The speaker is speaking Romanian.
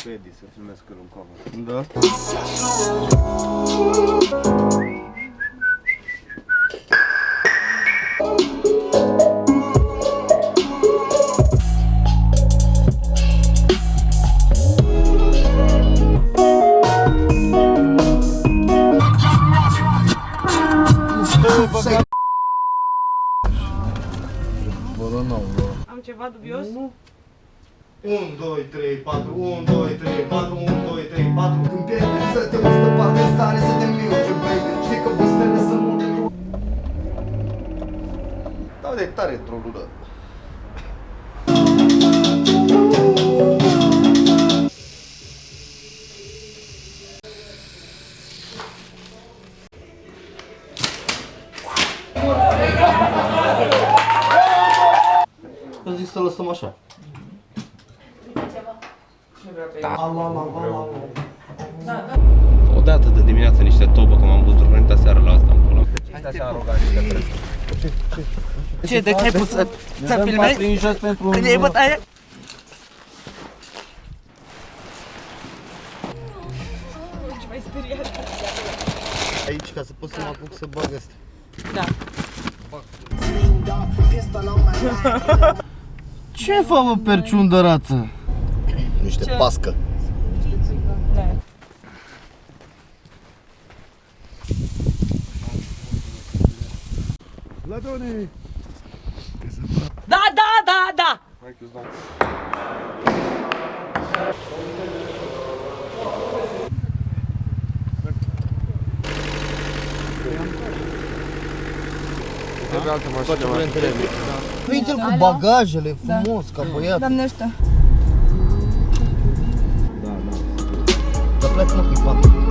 cu Edi să filmez cu el un cover. Da? Am ceva dubios? 1, 2, 3, 4, 1, 2, 3, 4, 1, 2, 3, 4. Când pierde să te uiți de parte în stare să te miuge, băi. Știi că vâstele să multe. Dau de tare trolul ăla. Eu zic să lăsăm așa. Odată de dimineață niște tobă, că m-am văzut venit seara la asta în pula. Stai așa arogat și că trebuie. Ce, de ce ai pus să filmezi? Prin jos pentru Când e bătaie? Ce mai speriat. Aici ca să pot să mă apuc să bag asta. Da. Ce fă, mă, perciundă rață? Niște Ce? pască. Da. Vladone! Da, da, da, da! Hai că-ți dau. Trebuie altă mașină mai. Uite-l cu bagajele, frumos, ca băiat. Doamne ajută. Dar pleacă, mă, cu-i patru.